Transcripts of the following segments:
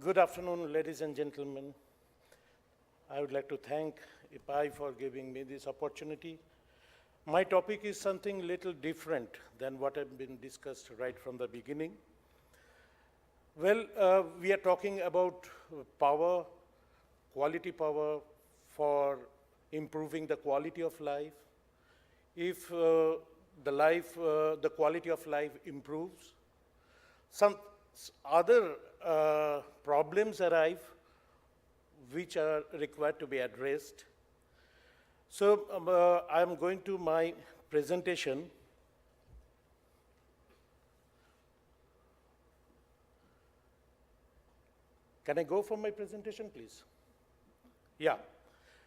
Good afternoon, ladies and gentlemen. I would like to thank IPAI for giving me this opportunity. My topic is something little different than what has been discussed right from the beginning. Well, we are talking about power, quality power for improving the quality of life. If the quality of life improves, some other problems arrive which are required to be addressed. So I'm going to my presentation. Can I go for my presentation, please? Yeah.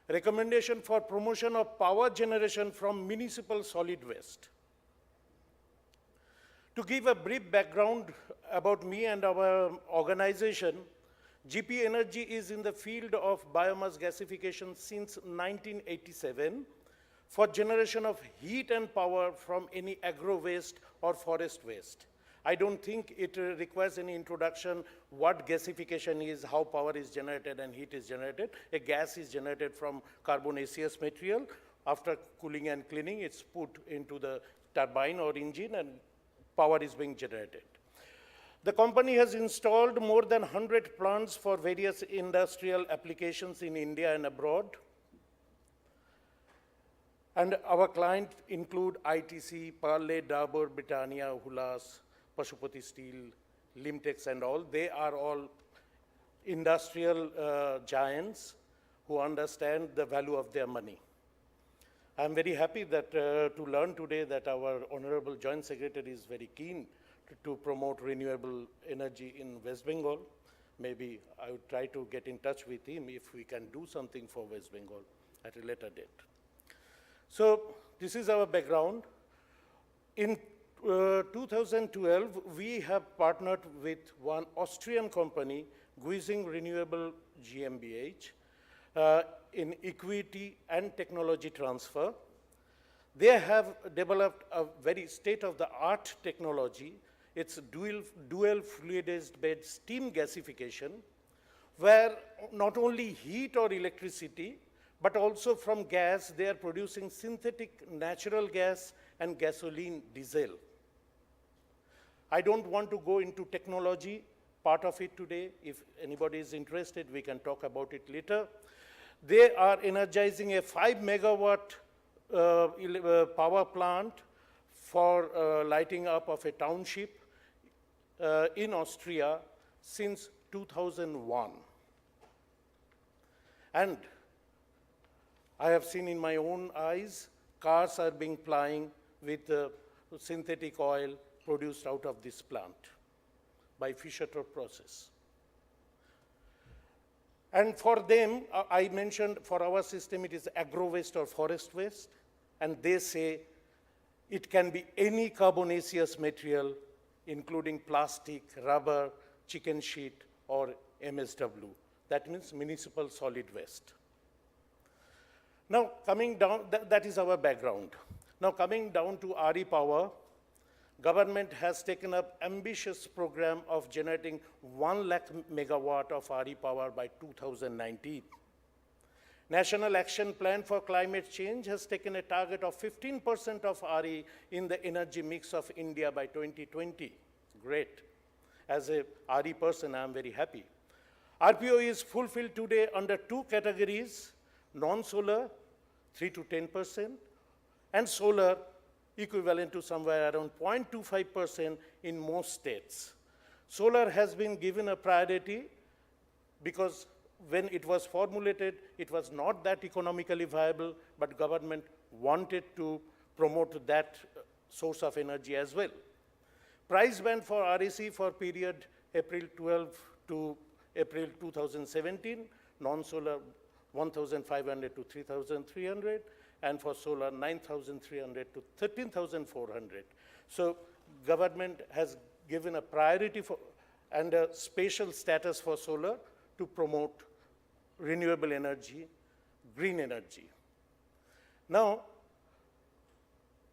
Recommendation for promotion of power generation from municipal solid waste. To give a brief background about me and our organization, GP Energy is in the field of biomass gasification since 1987 for generation of heat and power from any agro waste or forest waste. I don't think it requires any introduction what gasification is, how power is generated and heat is generated. A gas is generated from carbonaceous material. After cooling and cleaning, it's put into the turbine or engine and power is being generated. The company has installed more than 100 plants for various industrial applications in India and abroad. And our clients include ITC, Parle, Dabur, Britannia, Hulas, Pashupati Steel, Limtex and all. They are all industrial giants who understand the value of their money. I'm very happy that to learn today that our Honorable Joint Secretary is very keen to promote renewable energy in West Bengal. Maybe I would try to get in touch with him if we can do something for West Bengal at a later date. So this is our background. In 2012, we have partnered with one Austrian company, Guizing Renewable GmbH, in equity and technology transfer. They have developed a very state-of-the-art technology. It's dual fluidized bed steam gasification, where not only heat or electricity, but also from gas, they are producing synthetic natural gas and gasoline diesel. I don't want to go into technology part of it today. If anybody is interested, we can talk about it later. They are energizing a 5 megawatt power plant for lighting up of a township in Austria since 2001. And I have seen in my own eyes, cars are being plying with synthetic oil produced out of this plant by Fischer-Tropsch process. And for them, I mentioned for our system, it is agro waste or forest waste. And they say it can be any carbonaceous material, including plastic, rubber, chicken sheet, or MSW. That means municipal solid waste. Now, coming down, that is our background. Now, coming down to RE power, government has taken up ambitious program of generating 1 lakh megawatt of RE power by 2019. National Action Plan for Climate Change has taken a target of 15% of RE in the energy mix of India by 2020. Great. As a RE person, I'm very happy. RPO is fulfilled today under 2 categories, non-solar, 3 to 10%, and solar, equivalent to somewhere around 0.25% in most states. Solar has been given a priority because when it was formulated, it was not that economically viable, but government wanted to promote that source of energy as well. Price band for REC for period April 12 to April 2017, non-solar 1,500 to 3,300, and for solar 9,300 to 13,400. So government has given a priority for and a special status for solar to promote renewable energy, green energy. Now,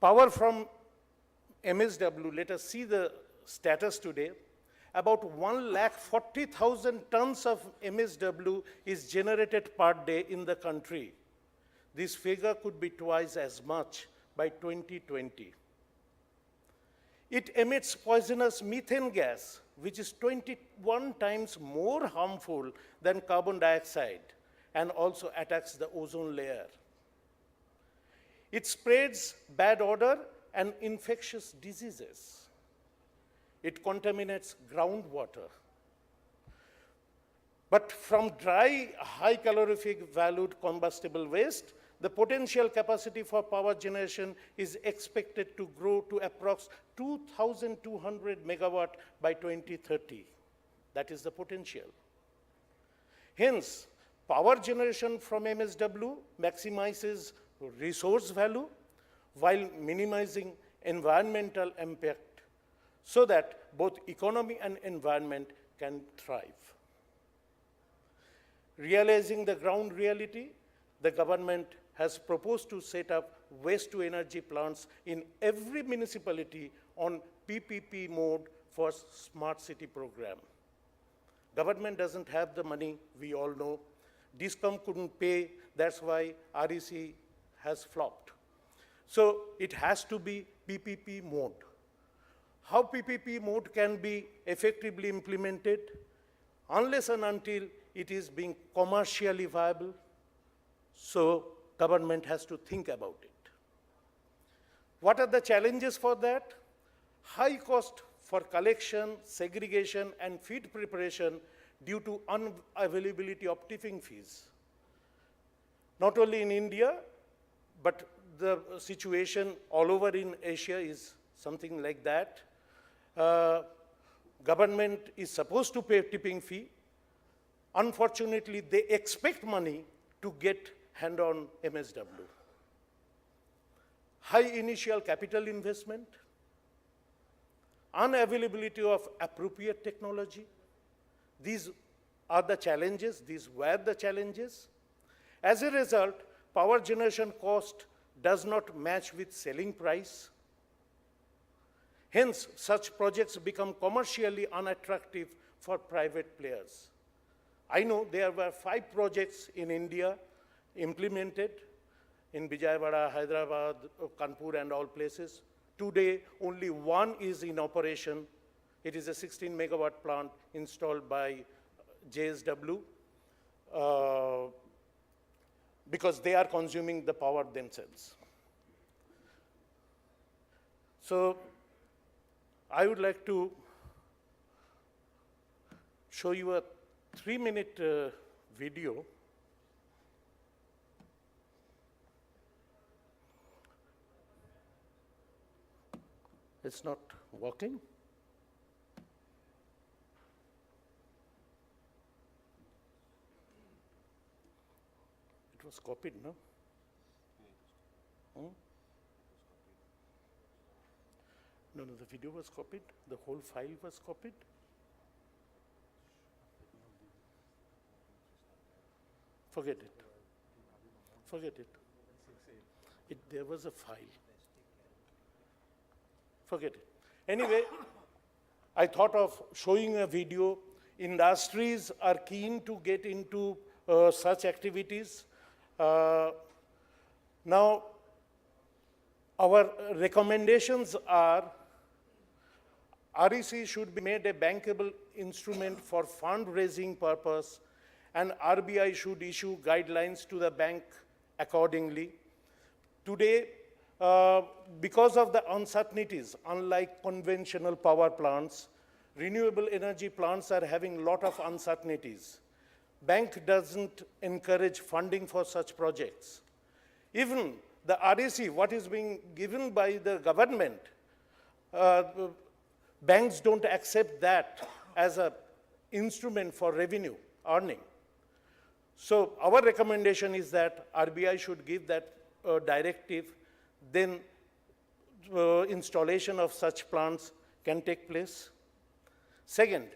power from MSW, let us see the status today. about 1,40,000 tons of MSW is generated per day in the country. This figure could be twice as much by 2020. It emits poisonous methane gas, which is 21 times more harmful than carbon dioxide and also attacks the ozone layer. It spreads bad odor and infectious diseases. It contaminates groundwater. But from dry, high calorific valued combustible waste, the potential capacity for power generation is expected to grow to approx 2,200 megawatt by 2030. That is the potential. Hence, power generation from MSW maximizes resource value while minimizing environmental impact so that both economy and environment can thrive. Realizing the ground reality, the government has proposed to set up waste-to-energy plants in every municipality on PPP mode for smart city program. Government doesn't have the money, we all know. DISCOM couldn't pay, that's why REC has flopped. So it has to be PPP mode. How PPP mode can be effectively implemented? Unless and until it is being commercially viable, so government has to think about it. What are the challenges for that? High cost for collection, segregation, and feed preparation due to unavailability of tipping fees. Not only in India, but the situation all over in Asia is something like that. Government is supposed to pay tipping fee. Unfortunately, they expect money to get hand-on MSW. High initial capital investment, unavailability of appropriate technology. These are the challenges, these were the challenges. As a result, power generation cost does not match with selling price. Hence, such projects become commercially unattractive for private players. I know there were 5 projects in India implemented in Vijayawada, Hyderabad, Kanpur, and all places. Today, only one is in operation. It is a 16 megawatt plant installed by JSW because they are consuming the power themselves. So I would like to show you a 3-minute video. It's not working. It was copied, no? Hmm? No, the video was copied. The whole file was copied. Forget it. Forget it. There was a file. Forget it. Anyway, I thought of showing a video. Industries are keen to get into such activities. Now, our recommendations are REC should be made a bankable instrument for fundraising purpose, and RBI should issue guidelines to the bank accordingly. Today, because of the uncertainties, unlike conventional power plants, renewable energy plants are having a lot of uncertainties. Bank doesn't encourage funding for such projects. Even the REC, what is being given by the government, banks don't accept that as an instrument for revenue earning. So our recommendation is that RBI should give that directive, then installation of such plants can take place. Second,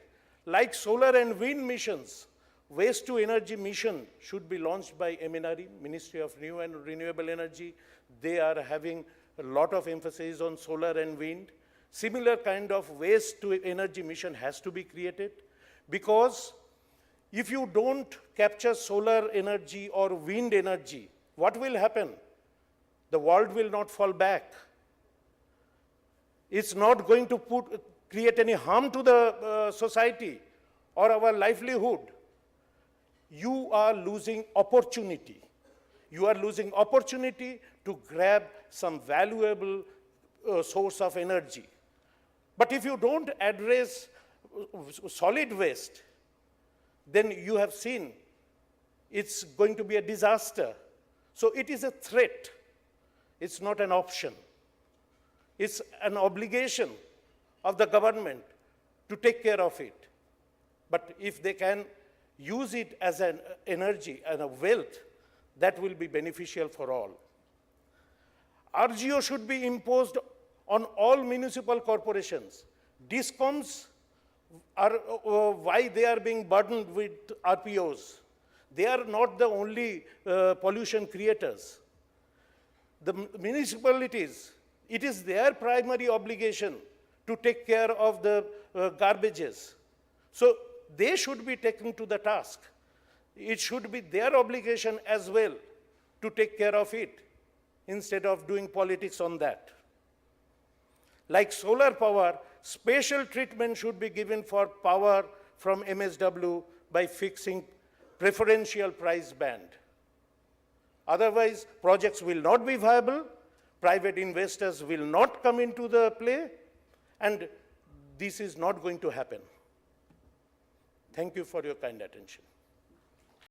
like solar and wind missions, waste to energy mission should be launched by MNRE, Ministry of New and Renewable Energy. They are having a lot of emphasis on solar and wind. Similar kind of waste to energy mission has to be created, because if you don't capture solar energy or wind energy, what will happen? The world will not fall back. It's not going to create any harm to the society or our livelihood. You are losing opportunity. You are losing opportunity to grab some valuable source of energy. But if you don't address solid waste, then you have seen it's going to be a disaster. So it is a threat. It's not an option. It's an obligation of the government to take care of it. But if they can use it as an energy and a wealth, that will be beneficial for all. RGO should be imposed on all municipal corporations. DISCOMs are, why they are being burdened with RPOs? They are not the only pollution creators. The municipalities, it is their primary obligation to take care of the garbages. So they should be taken to the task. It should be their obligation as well to take care of it, instead of doing politics on that. Like solar power, special treatment should be given for power from MSW by fixing preferential price band. Otherwise, projects will not be viable, private investors will not come into the play, and this is not going to happen. Thank you for your kind attention.